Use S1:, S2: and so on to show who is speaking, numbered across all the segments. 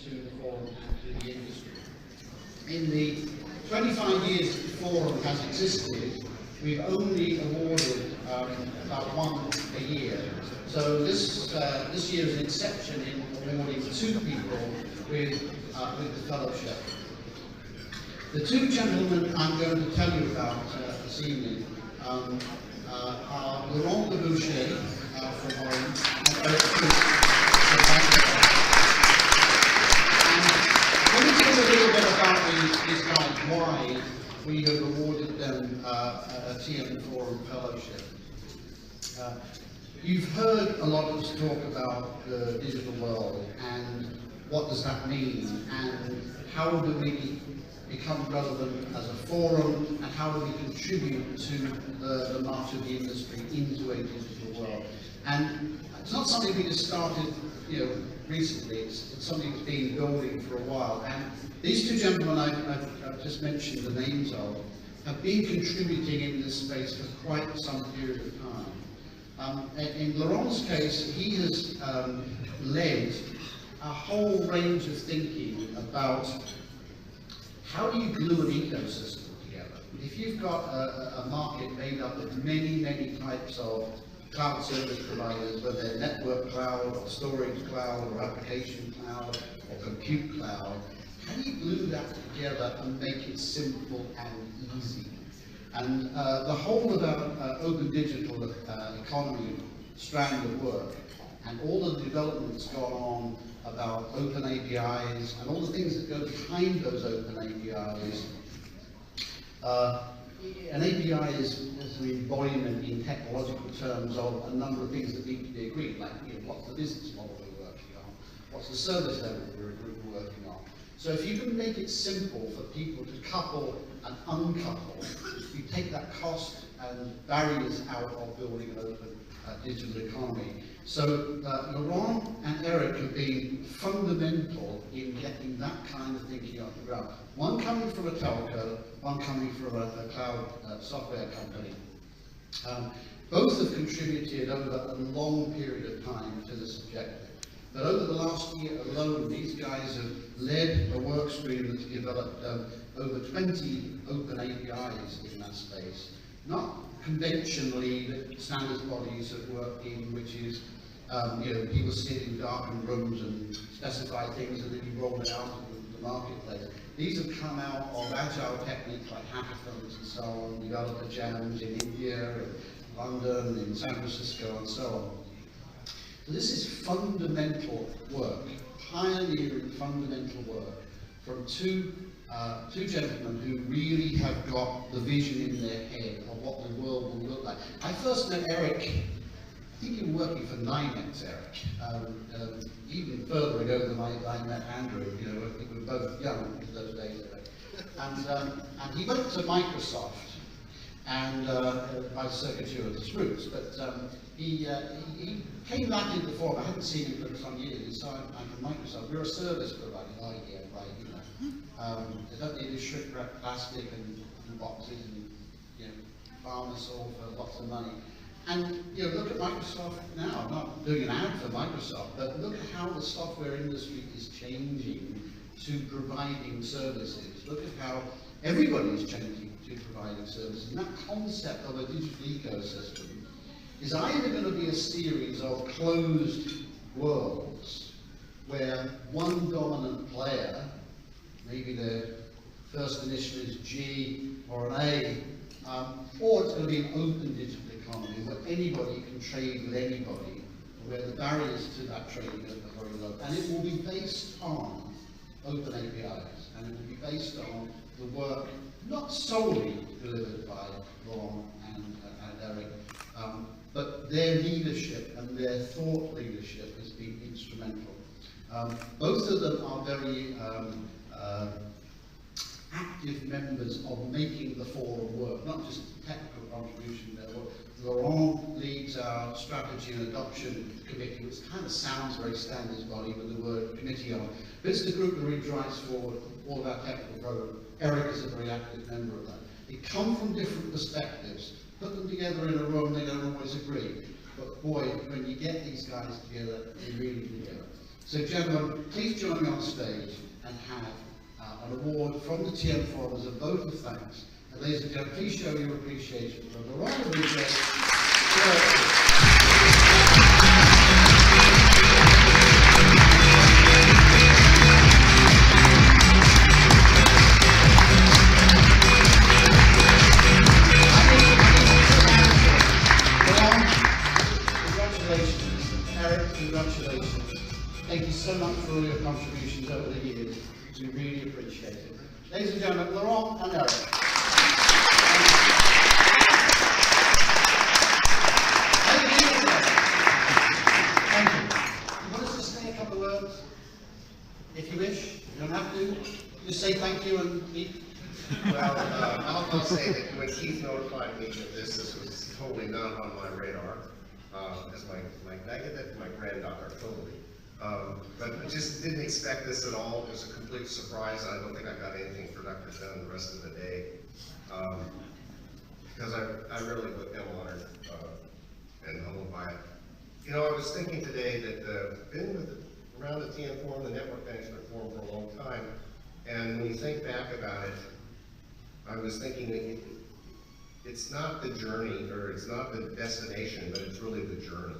S1: to the forum and to the industry. In the 25 years the forum has existed, we've only awarded about one a year. So this year is an exception in awarding 2 people with the fellowship. The 2 gentlemen I'm going to tell you about this evening are Laurent Boucher from Orange and Eric Troup from Bangladesh. And let me tell you a little bit about these guys, why we have awarded them a TM Forum Fellowship. You've heard a lot of us talk about the digital world and what does that mean and how do we become relevant as a forum and how do we contribute to the march of the industry into a digital world. And it's not something we just started recently, it's something that's been building for a while. And these 2 gentlemen I've just mentioned the names of have been contributing in this space for quite some period of time. In Laurent's case, he has led a whole range of thinking about how do you glue an ecosystem together. If you've got a market made up of many, many types of cloud service providers, whether they're network cloud or storage cloud or application cloud or compute cloud, how do you glue that together and make it simple and easy? And the whole of our open digital economy strand of work and all the developments gone on about open APIs and all the things that go behind those open APIs. An API is an embodiment in technological terms of a number of things that need to be agreed, like what's the business model we're working on, what's the service level we're working on. So if you can make it simple for people to couple and uncouple, you take that cost and barriers out of building an open digital economy. So Laurent and Eric have been fundamental in getting that kind of thinking off the ground. One coming from a telco, one coming from a cloud software company. Both have contributed over a long period of time to this objective. But over the last year alone, these guys have led a work stream that's developed over 20 open APIs in that space. Not conventionally that standards bodies have worked in, which is people sit in darkened rooms and specify things and then you roll it out into the marketplace. These have come out of agile techniques like hackathons and so on, developer jams in India, in London, in San Francisco and so on. So this is fundamental work, pioneering fundamental work from two gentlemen who really have got the vision in their head of what the world will look like. I first met Eric, I think you were working for NYMEX, Eric, even further ago than I met Andrew. I think we were both young in those days, Eric. And he went to Microsoft, and by circuitous routes, but he came back into the forum. I hadn't seen him for some years. He said, I'm from Microsoft. We're a service provider. Oh, yeah, right, they don't need to shrink wrap plastic and boxes and pharmaceutical for lots of money. And look at Microsoft now. I'm not doing an ad for Microsoft, but look at how the software industry is changing to providing services. Look at how everybody is changing to providing services. And that concept of a digital ecosystem is either going to be a series of closed worlds where one dominant player, maybe the first initial is G or an A, or it's going to be an open digital economy where anybody can trade with anybody, where the barriers to that trading are very low. And it will be based on open APIs, and it will be based on the work not solely delivered by Laurent and Eric, but their leadership and their thought leadership has been instrumental. Both of them are very active members of making the forum work, not just technical contribution there. Laurent leads our strategy and adoption committee, which kind of sounds very standards body with the word committee on. But it's the group that really drives forward all of our technical program. Eric is a very active member of that. They come from different perspectives. Put them together in a room, they don't always agree. But boy, when you get these guys together, they really do. So gentlemen, please join me on stage and have an award from the TM Forum as a vote of thanks. And ladies and gentlemen, please show your appreciation for Laurent congratulations. Thank you so much for all your contributions over the years. We really appreciate it. Ladies and gentlemen, Laurent and Eric. Thank you. You want us to say a couple of words? If you wish. You don't have to. Just say thank you and eat.
S2: Well, I'll say that when Keith notified me that this was totally not on my radar, as my Megadeth, my granddaughter, totally. But I just didn't expect this at all. It was a complete surprise. I don't think I got anything productive done the rest of the day. Because I really am honored and humbled by it. You know, I was thinking today that been around the TM Forum, the Network Management Forum, for a long time. And when you think back about it, I was thinking that it's not the journey, or it's not the destination, but it's really the journey.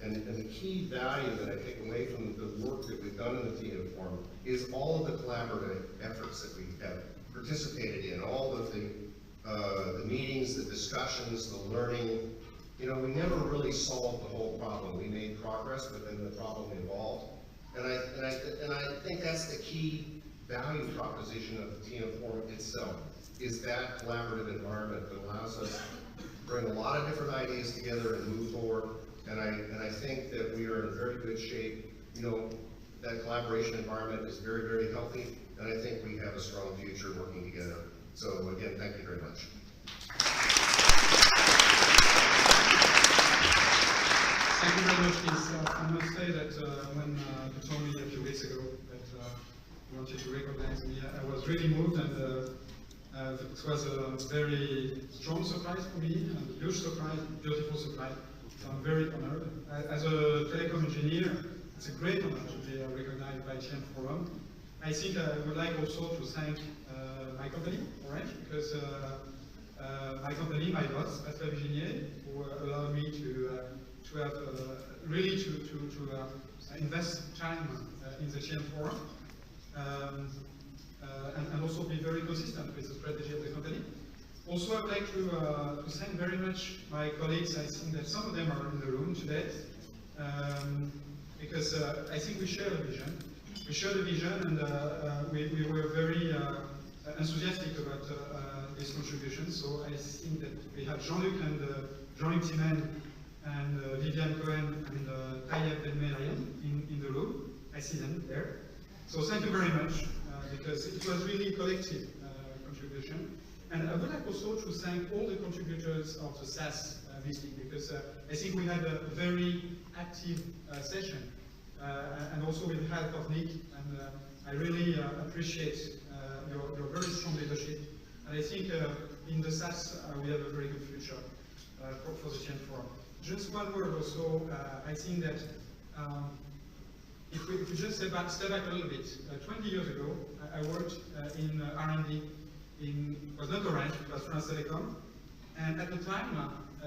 S2: And the key value that I take away from the work that we've done in the TM Forum is all of the collaborative efforts that we have participated in, all of the meetings, the discussions, the learning. You know, we never really solved the whole problem. We made progress, but then the problem evolved. And I think that's the key value proposition of the TM Forum itself, is that collaborative environment that allows us to bring a lot of different ideas together and move forward. And I think that we are in very good shape. You know, that collaboration environment is very, very healthy, and I think we have a strong future working together. So again, thank you very much.
S3: Thank you very much, Keith. I must say that when you told me a few weeks ago that you wanted to recognize me, I was really moved, and it was a very strong surprise for me, a huge surprise, beautiful surprise. So I'm very honored. As a telecom engineer, it's a great honor to be recognized by TM Forum. I think I would like also to thank my company, Orange, because my company, my boss, Pascal Viginier, who allowed me to have really to invest time in the TM Forum, and also be very consistent with the strategy of the company. Also, I would like to thank very much my colleagues. I think that some of them are in the room today, because I think we share the vision. We share the vision, and we were very enthusiastic about this contribution. So I think that we have Jean-Luc and Jean-Luc Timen and Viviane Cohen and Taya Ben-Merian in the room. I see them there. So thank you very much, because it was really collective contribution. And I would like also to thank all the contributors of the SAS meeting, because I think we had a very active session, and also with the help of Nick, and I really appreciate your very strong leadership. And I think in the SAS we have a very good future for the TM Forum. Just one word also, I think that if we just step back a little bit, 20 years ago I worked in R&D. It was not Orange, it was France Telecom, and at the time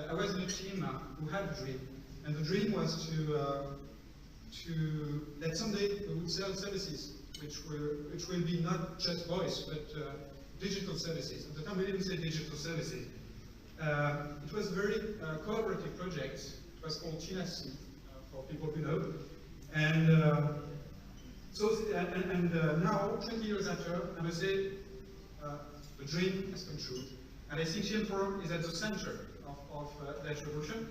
S3: I was in a team who had a dream, and the dream was that someday we would sell services which will be not just voice but digital services. At the time we didn't say digital services. It was a very collaborative project. It was called TINAC, for people who know, and now 20 years after, I must say. The dream has come true, and I think TM Forum is at the center of that revolution.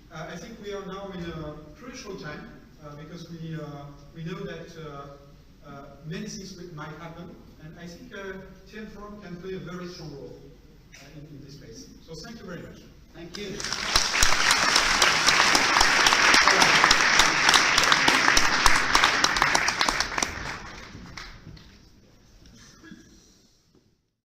S3: I think we are now in a crucial time because we know that many things might happen, and I think TM Forum can play a very strong role in this space. So thank you very much.
S1: Thank you.